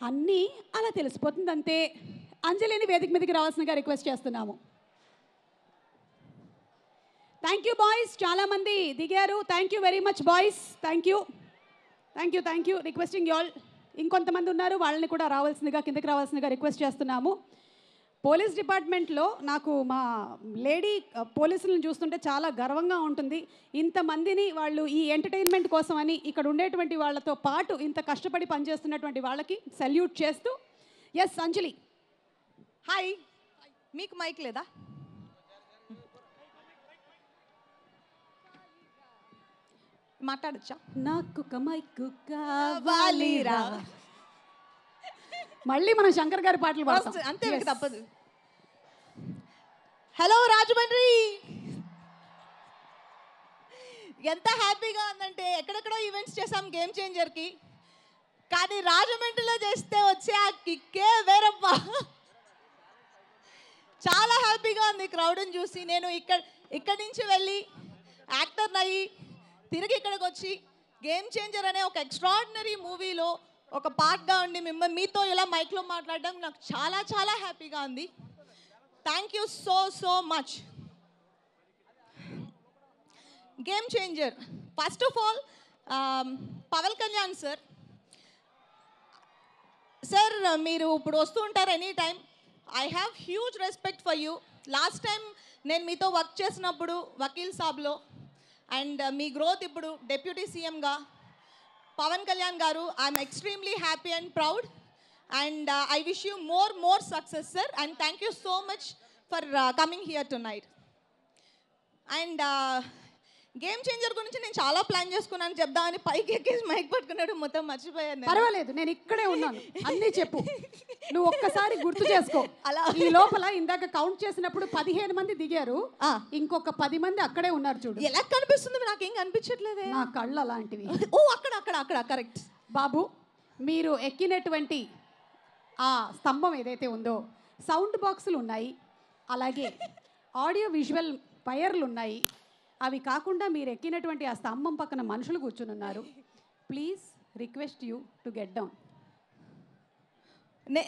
అన్నీ అలా తెలిసిపోతుంది అంతే. అంజలిని వేదిక మీదకి రావాల్సిందిగా రిక్వెస్ట్ చేస్తున్నాము. థ్యాంక్ యూ బాయ్స్, చాలామంది దిగారు. Thank you very much boys, thank you thank you thank you. Requesting all, ఇంకొంతమంది ఉన్నారు, వాళ్ళని కూడా రావాల్సిందిగా, కిందకి రావాల్సిందిగా రిక్వెస్ట్ చేస్తున్నాము. పోలీస్ డిపార్ట్మెంట్లో నాకు మా లేడీ పోలీసులను చూస్తుంటే చాలా గర్వంగా ఉంటుంది. ఇంతమందిని వాళ్ళు ఈ ఎంటర్టైన్మెంట్ కోసం అని ఇక్కడ ఉండేటువంటి వాళ్ళతో పాటు ఇంత కష్టపడి పనిచేస్తున్నటువంటి వాళ్ళకి సల్యూట్ చేస్తూ. ఎస్ అంజలి. హాయ్, మీకు మైక్ లేదా? మాట్లాడచ్చా? నాకు ఒక మైక్ కావాలిరా. మళ్ళీ మనం శంకర్ గారి పాటలు పాడతాం, అంతే, తప్పదు. హలో రాజమండ్రి, ఎంత హ్యాపీగా ఉందంటే ఎక్కడెక్కడో ఈవెంట్స్ చేసాం గేమ్ చేంజర్కి, కానీ రాజమండ్రిలో చేస్తే వచ్చే ఆ కిక్కే వేరబ్బా. చాలా హ్యాపీగా ఉంది క్రౌడ్ని చూసి. నేను ఇక్కడి నుంచి వెళ్ళి యాక్టర్ని అయ్యి తిరిగి ఇక్కడికి వచ్చి గేమ్ చేంజర్ అనే ఒక ఎక్స్ట్రాడినరీ మూవీలో ఒక పార్ట్గా ఉండి మీతో ఇలా మైక్లో మాట్లాడడం నాకు చాలా చాలా హ్యాపీగా ఉంది. Thank you so much. Game changer, first of all Pawan Kalyan sir, మీరు ఇప్పుడు వస్తూ ఉంటారు any time. I have huge respect for you. Last time నేను మీతో వర్క్ చేసినప్పుడు వకీల్ సాబ్లో, అండ్ మీ గ్రోత్ ఇప్పుడు డెప్యూటీ సీఎంగా. Pawan Kalyan garu, I'm extremely happy and proud, and I wish you more success, sir, and thank you so much for coming here tonight. And game changer గురించి నేను చాలా ప్లాన్ చేసుకున్నాను చెప్దామని, పైకి ఎక్కేసి మైక్ పట్టుకున్నాడు, మొత్తం మర్చిపోయాను. పర్వాలేదు, నేను ఇక్కడే ఉన్నాను, అన్నీ చెప్పు. నువ్వు ఒక్కసారి గుర్తు చేసుకో. అలా ఈ లోపల ఇందాక కౌంట్ చేసినప్పుడు 15 మంది దిగారు, ఇంకొక 10 మంది అక్కడే ఉన్నారు. చూడు ఎలా కనిపిస్తుంది, నాకేం కనిపించట్లేదే. నా కళ్ళు అలాంటివి. ఓ అక్కడ కరెక్ట్. బాబు, మీరు ఎక్కినటువంటి ఆ స్తంభం ఏదైతే ఉందో, సౌండ్ బాక్సులు ఉన్నాయి, అలాగే ఆడియో విజువల్ వైర్లు ఉన్నాయి. అవి కాకుండా మీరు ఎక్కినటువంటి ఆ స్తంభం పక్కన మనుషులు కూర్చుని ఉన్నారు. Please request you to get down.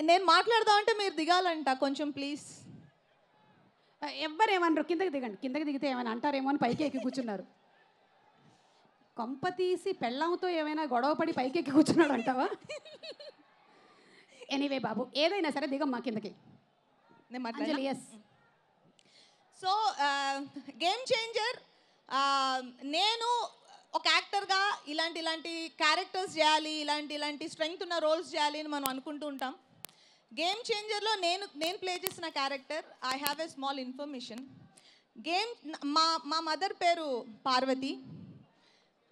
నేను మాట్లాడదామంటే మీరు దిగాలంట, కొంచెం ప్లీజ్. ఎవ్వరేమన్నారు, కిందకి దిగండి. కిందకి దిగితే ఏమైనా అంటారేమో అని పైకి ఎక్కి కూర్చున్నారు. కొంప తీసి పెళ్ళంతో ఏమైనా గొడవ పడి పైకి ఎక్కి కూర్చున్నాడు అంటావా? ఎనీవే బాబు, ఏదైనా సరే దిగమ్మా కిందకి. అంజలి, ఎస్. సో గేమ్ చేంజర్, నేను ఒక యాక్టర్గా ఇలాంటి క్యారెక్టర్స్ చేయాలి, ఇలాంటి స్ట్రెంగ్త్ ఉన్న రోల్స్ చేయాలి అని మనం అనుకుంటూ ఉంటాం. గేమ్ చేంజర్లో నేను ప్లే చేసిన character, I have a small information. మా మదర్ పేరు పార్వతి,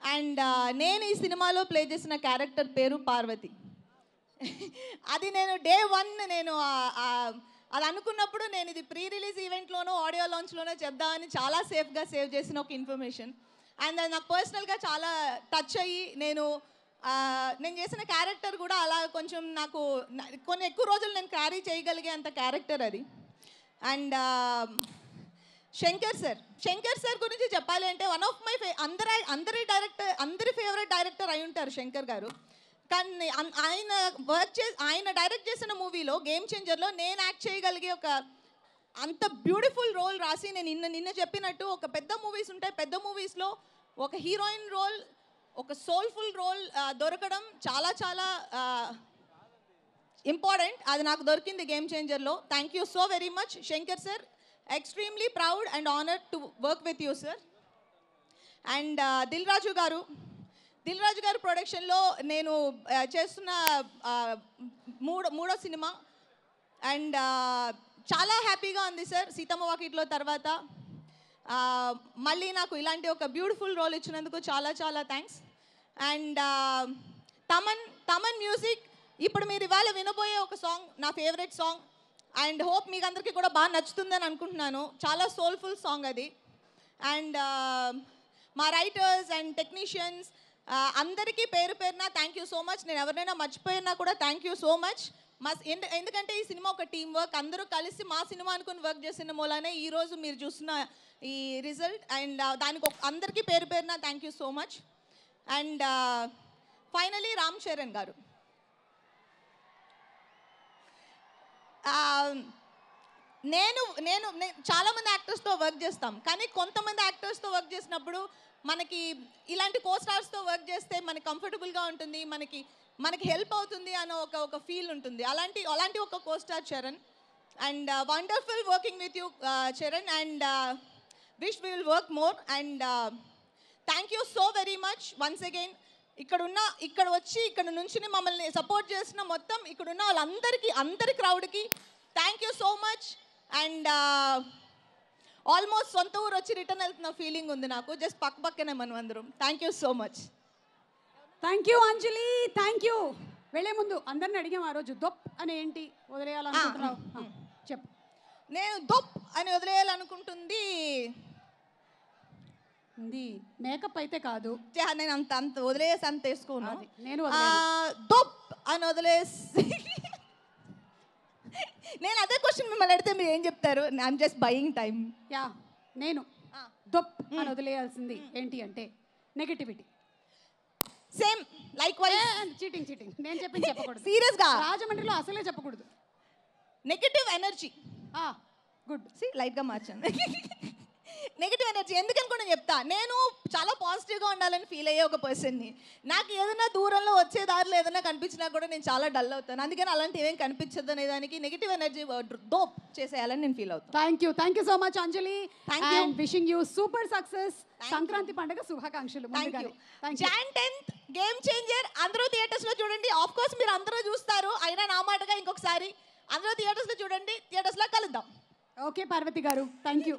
అండ్ నేను ఈ సినిమాలో ప్లే చేసిన క్యారెక్టర్ పేరు పార్వతి. అది నేను డే 1 నేను అది అనుకున్నప్పుడు, నేను ఇది ప్రీ రిలీజ్ ఈవెంట్లోనో ఆడియో లాంచ్లోనో చెప్దామని చాలా సేఫ్గా సేవ్ చేసిన ఒక ఇన్ఫర్మేషన్. అండ్ అది నాకు పర్సనల్గా చాలా టచ్ అయ్యి, నేను చేసిన క్యారెక్టర్ కూడా అలా కొంచెం నాకు కొన్ని ఎక్కువ రోజులు నేను క్యారీ చేయగలిగే అంత క్యారెక్టర్ అది. అండ్ శంకర్ సార్ గురించి చెప్పాలి అంటే, వన్ ఆఫ్ మై అందరి ఫేవరెట్ డైరెక్టర్ అయి ఉంటారు శంకర్ గారు. కానీ ఆయన డైరెక్ట్ చేసిన మూవీలో గేమ్ చేంజర్లో నేను యాక్ట్ చేయగలిగే ఒక అంత బ్యూటిఫుల్ రోల్ రాసి, నేను నిన్న చెప్పినట్టు ఒక పెద్ద మూవీస్ ఉంటాయి, పెద్ద మూవీస్లో ఒక హీరోయిన్ రోల్, ఒక సోల్ఫుల్ రోల్ దొరకడం చాలా చాలా ఇంపార్టెంట్. అది నాకు దొరికింది గేమ్ చేంజర్లో. Thank you so very much Shankar sir. ఎక్స్ట్రీమ్లీ proud and honoured to work with you sir. And Dil Raju garu ప్రొడక్షన్లో నేను చేస్తున్న మూడో సినిమా, అండ్ చాలా హ్యాపీగా ఉంది సార్. సీతమ్మ వాకిట్లో తర్వాత మళ్ళీ నాకు ఇలాంటి ఒక బ్యూటిఫుల్ రోల్ ఇచ్చినందుకు చాలా చాలా థ్యాంక్స్. అండ్ తమన్ మ్యూజిక్, ఇప్పుడు మీరు ఇవాళ వినబోయే ఒక సాంగ్ నా ఫేవరెట్ సాంగ్, అండ్ హోప్ మీకు అందరికీ కూడా బాగా నచ్చుతుందని అనుకుంటున్నాను. చాలా సోల్ఫుల్ సాంగ్ అది. అండ్ మా రైటర్స్ అండ్ టెక్నీషియన్స్ అందరికీ పేరు పేరున థ్యాంక్ యూ సో మచ్. నేను ఎవరినైనా మర్చిపోయినా కూడా థ్యాంక్ యూ సో మచ్. ఎందుకంటే ఈ సినిమా ఒక టీం వర్క్, అందరూ కలిసి మా సినిమా అనుకుని వర్క్ చేసిన మూలనే ఈరోజు మీరు చూస్తున్న ఈ రిజల్ట్. అండ్ దానికి అందరికీ పేరు పేరున thank you so much. And finally Ram Charan గారు, నేను నేను చాలామంది యాక్టర్స్తో వర్క్ చేస్తాం, కానీ కొంతమంది యాక్టర్స్తో వర్క్ చేసినప్పుడు మనకి ఇలాంటి కో స్టార్స్తో వర్క్ చేస్తే మనకి కంఫర్టబుల్గా ఉంటుంది, మనకి హెల్ప్ అవుతుంది అన్న ఒక ఫీల్ ఉంటుంది. అలాంటి ఒక co star Charan. And wonderful working with you Charan, and wish we will work more. And thank you so very much once again. ఇక్కడ వచ్చి ఇక్కడ నుంచి మమ్మల్ని సపోర్ట్ చేసిన మొత్తం ఇక్కడున్న వాళ్ళందరికీ, అందరి క్రౌడ్కి thank you so much. And almost సొంత ఊరు వచ్చి రిటర్న్ వెళ్తున్న ఫీలింగ్ ఉంది నాకు. జస్ట్ పక్కనే మనం అందరం. Thank you so much. Thank you Anjali, thank you. వెళ్ళే ముందు అందరిని అడిగాం ఆ రోజు, దొప్ అని ఏంటి వదిలేయాలనుకుంటున్నావు చెప్పు. నేను దొప్ అని వదిలేయాలనుకుంటుంది మేకప్ అయితే కాదు, నేను అంత వదిలేసి అంత వేసుకోను. నేను దొప్ అని వదిలేసి నేను అదే క్వశ్చన్ మిమ్మల్ని అడిగితే మీరు ఏం చెప్తారు? I'm just buying time. Yeah, నేను దొప్ అని వదిలేయాల్సింది ఏంటి అంటే నెగటివిటీ. సేమ్ లైక్ చీటింగ్ నేను చెప్పింది చెప్పకూడదు. సీరియస్గా రాజమండ్రిలో అసలే చెప్పకూడదు. Negative energy. గుడ్, లైట్గా మార్చాను. నెగిటివ్ ఎనర్జీ ఎందుకనుకో నేను చెప్తా. నేను చాలా పాజిటివ్గా ఉండాలని ఫీల్ అయ్యే ఒక పర్సన్ని. నాకు ఏదైనా దూరంలో వచ్చే దారిలో ఏదైనా కనిపించినా కూడా నేను చాలా డల్ అవుతాను. అందుకని అలాంటి ఏమేం కనిపించదు అనే దానికి నెగిటివ్ ఎనర్జీ దోప్ చేసేయాలని నేను ఫీల్ అవుతాను. Thank you so much Anjali. Thank you, wishing you super success. Sankranti పండుగ శుభాకాంక్షలు. Jan 10th గేమ్ చేంజర్ అందరూ థియేటర్స్లో చూడండి. ఆఫ్ కోర్స్ మీరు అందరూ చూస్తారు, అయినా నా మాటగా ఇంకొకసారి అందరూ థియేటర్స్లో చూడండి. థియేటర్స్లో కలుద్దాం. Okay Parvati garu, thank you.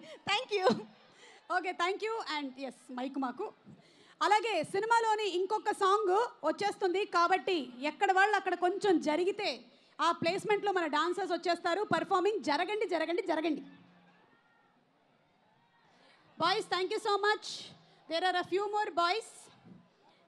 Okay, thank you. And yes, mic మాకు. అలాగే సినిమాలోని ఇంకొక సాంగ్ వచ్చేస్తుంది కాబట్టి ఎక్కడ వాళ్ళు అక్కడ కొంచెం జరిగితే ఆ ప్లేస్మెంట్లో మన డాన్సర్స్ వచ్చేస్తారు. పర్ఫార్మింగ్ జరగండి. Boys, thank you so much. There are a few more boys.